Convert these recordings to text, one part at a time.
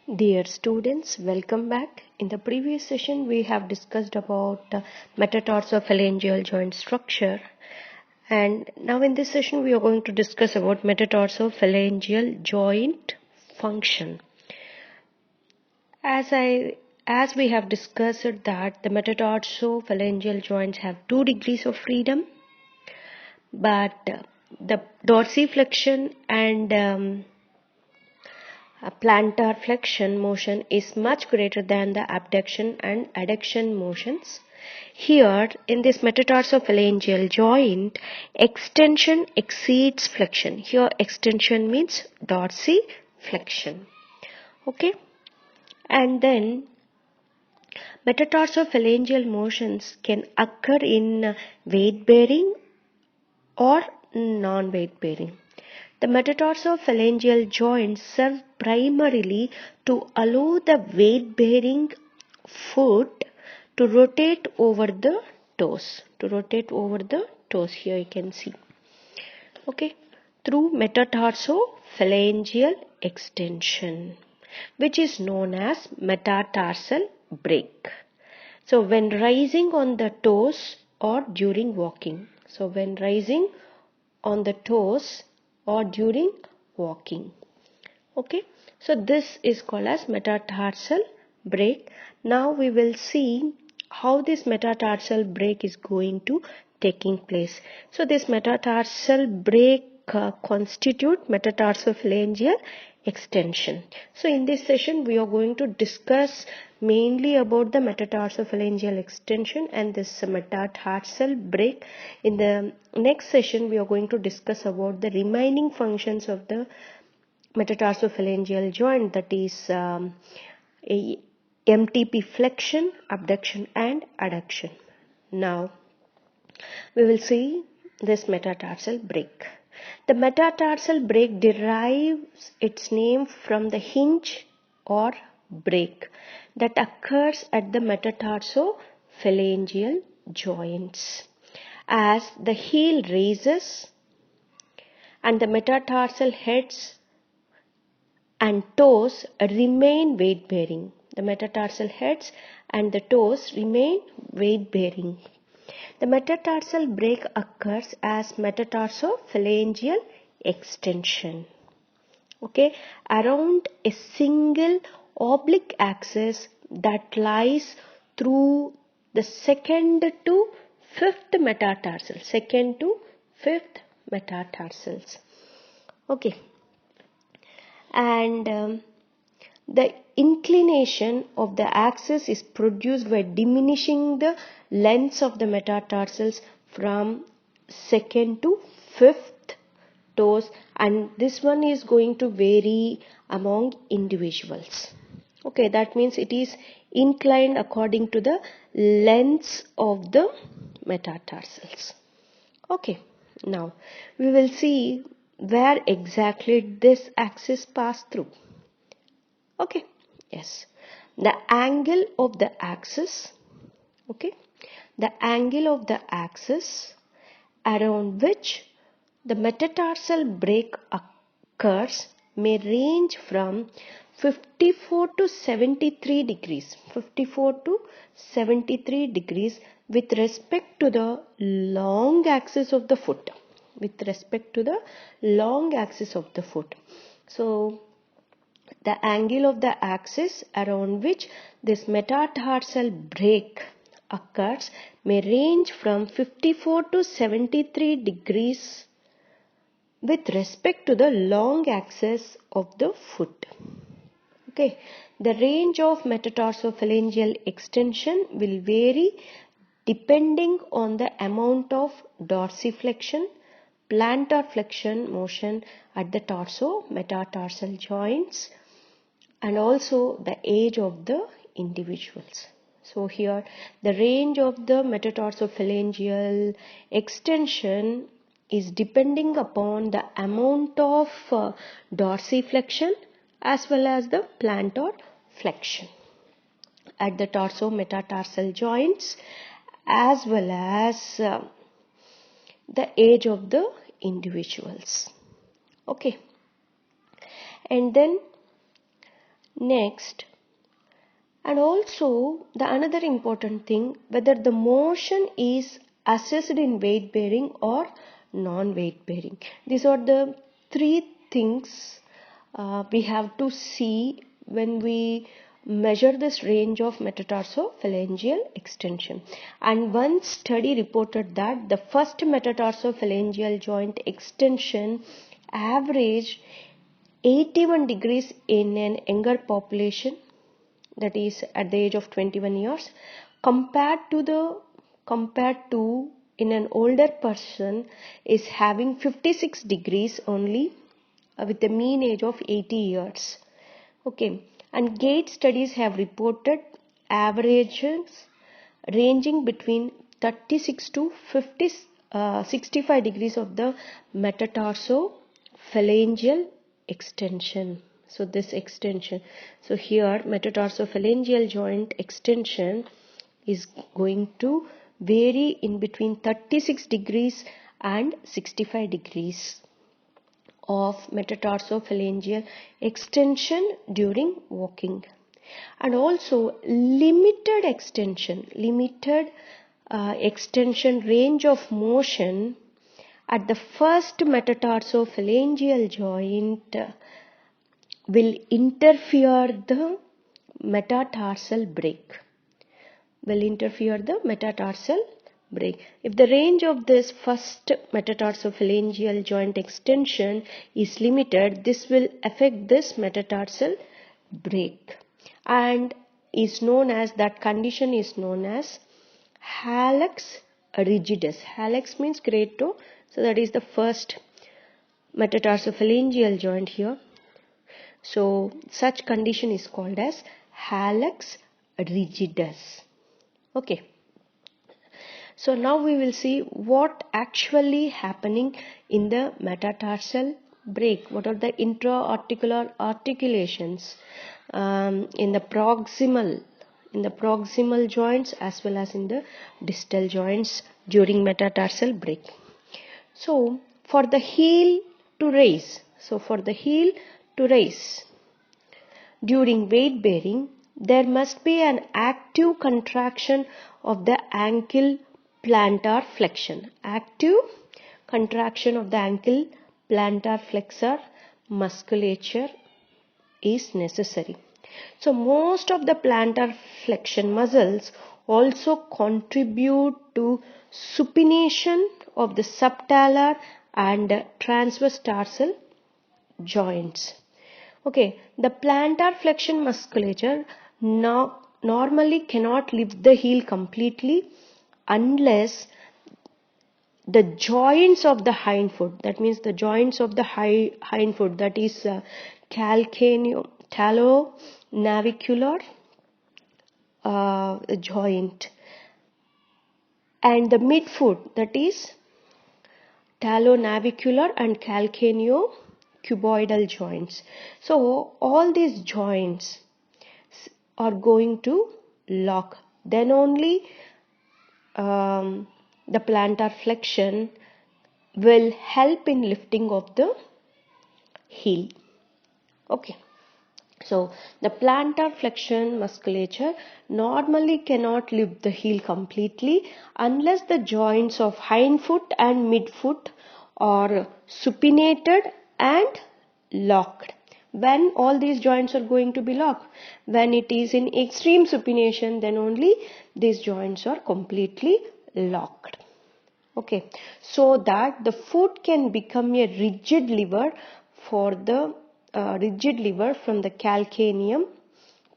Dear students, welcome back. In the previous session, we have discussed about metatarsophalangeal joint structure, and now in this session, we are going to discuss about metatarsophalangeal joint function. As we have discussed that the metatarsophalangeal joints have 2 degrees of freedom, but the dorsiflexion and plantar flexion motion is much greater than the abduction and adduction motions. Here in this metatarsophalangeal joint, extension exceeds flexion. Here extension means dorsiflexion. Okay, and then metatarsophalangeal motions can occur in weight bearing or non-weight bearing. The metatarsophalangeal joints serve primarily to allow the weight-bearing foot to rotate over the toes. Here you can see. Okay, through metatarsophalangeal extension, which is known as metatarsal break. So when rising on the toes or during walking. Okay, so this is called as metatarsal break. Now we will see how this metatarsal break is going to taking place. So this metatarsal break constitute metatarsophalangeal extension. So in this session we are going to discuss mainly about the metatarsophalangeal extension and this metatarsal break. In the next session we are going to discuss about the remaining functions of the metatarsophalangeal joint, that is MTP flexion, abduction and adduction. Now we will see this metatarsal break. The metatarsal break derives its name from the hinge or break that occurs at the metatarsophalangeal joints as the heel raises and the metatarsal heads and toes remain weight bearing. The metatarsal heads and the toes remain weight bearing. The metatarsal break occurs as metatarsophalangeal extension. Okay, around a single oblique axis that lies through the second to fifth metatarsals. Okay, and the inclination of the axis is produced by diminishing the lengths of the metatarsals from second to fifth toes, and this one is going to vary among individuals. Okay, that means it is inclined according to the lengths of the metatarsals. Okay, now we will see where exactly this axis pass through. Okay, yes, the angle of the axis, around which the metatarsal break occurs may range from 54 to 73 degrees with respect to the long axis of the foot. So the angle of the axis around which this metatarsal break occurs may range from 54 to 73 degrees with respect to the long axis of the foot. Okay, the range of metatarsophalangeal extension will vary depending on the amount of dorsiflexion, plantar flexion motion at the metatarsal joints and also the age of the individuals. So here the range of the metatarsophalangeal extension is depending upon the amount of dorsiflexion as well as the plantar flexion at the metatarsal joints as well as the age of the individuals. Okay, and then Next, and also the another important thing, whether the motion is assessed in weight bearing or non-weight bearing. These are the three things we have to see when we measure this range of metatarsophalangeal extension. And one study reported that the first metatarsophalangeal joint extension averaged 81 degrees in an younger population, that is at the age of 21 years, compared to in an older person is having 56 degrees only, with a mean age of 80 years. Okay, and gait studies have reported averages ranging between 36 to 65 degrees of the metatarsophalangeal extension. So this extension, so here metatarsophalangeal joint extension is going to vary in between 36 degrees and 65 degrees of metatarsophalangeal extension during walking. And also limited extension range of motion at the first metatarsophalangeal joint will interfere the metatarsal break. If the range of this first metatarsophalangeal joint extension is limited, this will affect this metatarsal break, and that condition is known as hallux rigidus. Hallux means great toe, so that is the first metatarsophalangeal joint here. So such condition is called as hallux rigidus. Okay. So now we will see what actually happening in the metatarsal break. What are the intra-articular articulations in the proximal joints as well as in the distal joints during metatarsal break. So for the heel to raise, during weight bearing, there must be an active contraction of the ankle plantar flexion. Active contraction of the ankle plantar flexor musculature is necessary. So most of the plantar flexion muscles also contribute to supination of the subtalar and transverse tarsal joints. Okay, the plantar flexion musculature normally cannot lift the heel completely unless the joints of the hind foot, that means the joints of the hind foot, that is talonavicular joint, and the midfoot, that is talonavicular and calcaneocuboidal joints. So all these joints are going to lock. Then only the plantar flexion will help in lifting of the heel. Okay. So the plantar flexion musculature normally cannot lift the heel completely unless the joints of hind foot and midfoot are supinated and locked. When all these joints are going to be locked? When it is in extreme supination, then only these joints are completely locked. Okay, so that the foot can become a rigid lever from the calcaneum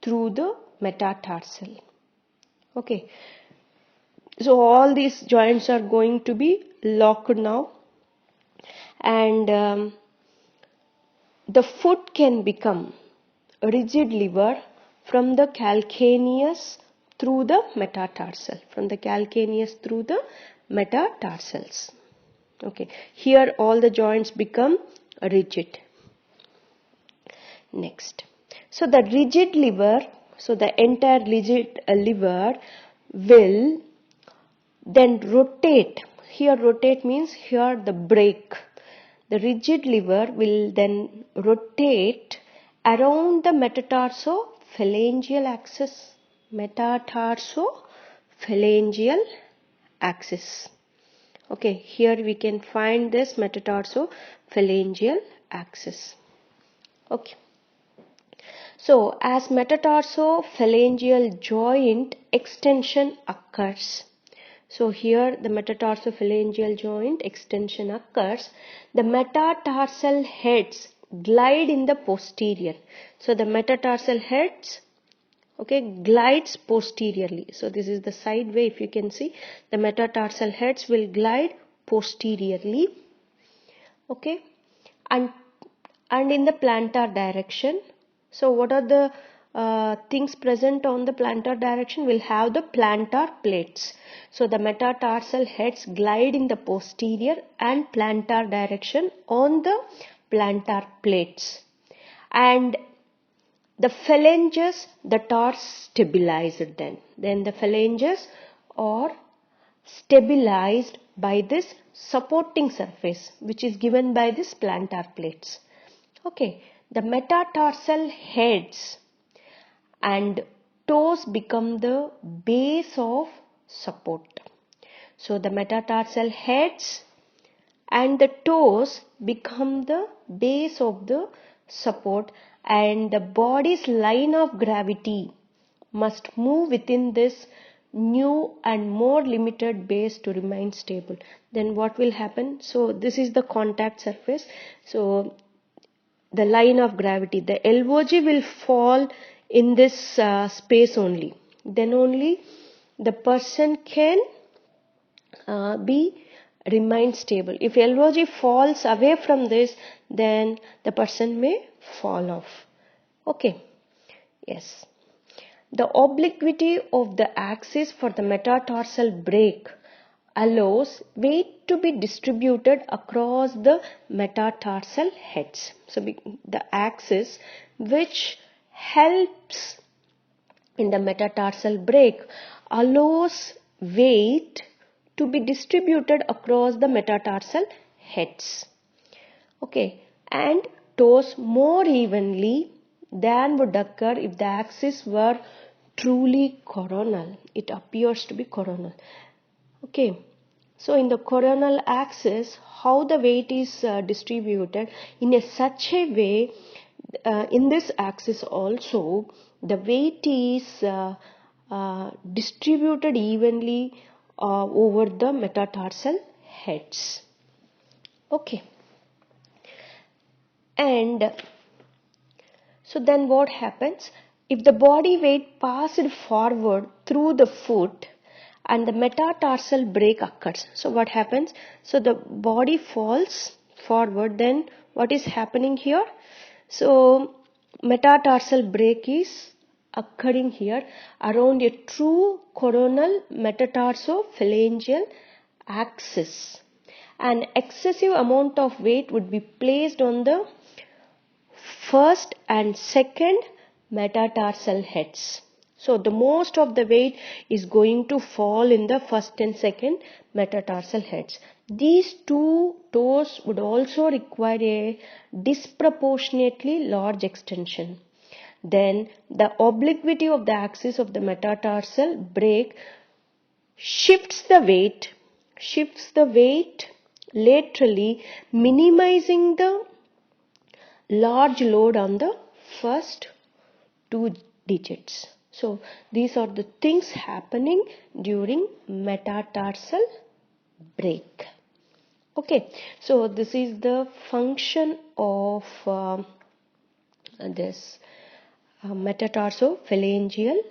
through the metatarsal. Okay, so all these joints are going to be locked now, and the foot can become a rigid lever from the calcaneus through the metatarsal, metatarsals. Okay, here all the joints become rigid. Next, so the rigid lever, so the entire rigid lever will then rotate. Here rotate means here the brake. The rigid lever will then rotate around the metatarsophalangeal axis. Metatarsophalangeal axis. Okay, here we can find this metatarsophalangeal axis. Okay. So, as metatarsophalangeal joint extension occurs, so here the metatarsophalangeal joint extension occurs, the metatarsal heads glide in the posterior. So, the metatarsal heads, okay, glides posteriorly. So, this is the side way. If you can see, the metatarsal heads will glide posteriorly, okay, and in the plantar direction. So what are the things present on the plantar direction? We'll have the plantar plates. So the metatarsal heads glide in the posterior and plantar direction on the plantar plates, and the phalanges that are stabilized, then the phalanges are stabilized by this supporting surface which is given by this plantar plates. Okay, the metatarsal heads and toes become the base of support. So the metatarsal heads and the toes become the base of the support, and the body's line of gravity must move within this new and more limited base to remain stable. Then what will happen? So this is the contact surface. So the line of gravity, the LOG will fall in this space only. Then only the person can remain stable. If LOG falls away from this, then the person may fall off. Okay. Yes. The obliquity of the axis for the metatarsal break allows weight to be distributed across the metatarsal heads. So the axis which helps in the metatarsal break allows weight to be distributed across the metatarsal heads. Okay, and toes more evenly than would occur if the axis were truly coronal. It appears to be coronal. Okay, so in the coronal axis, how the weight is distributed in such a way, in this axis also, the weight is distributed evenly over the metatarsal heads. Okay, and so then what happens? If the body weight passed forward through the foot and the metatarsal break occurs, so what happens? So the body falls forward, then what is happening here? So metatarsal break is occurring here around a true coronal metatarsophalangeal axis. An excessive amount of weight would be placed on the first and second metatarsal heads. So the most of the weight is going to fall in the first and second metatarsal heads. These two toes would also require a disproportionately large extension. Then the obliquity of the axis of the metatarsal break shifts the weight laterally, minimizing the large load on the first two digits. So these are the things happening during metatarsal break. Okay, so this is the function of this metatarsophalangeal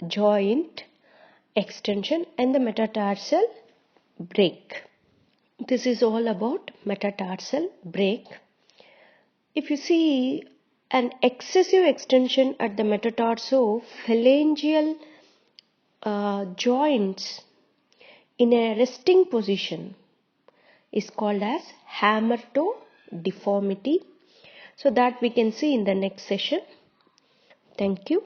joint extension and the metatarsal break. This is all about metatarsal break. If you see an excessive extension at the metatarsophalangeal joints in a resting position is called as hammer toe deformity. So that we can see in the next session. Thank you.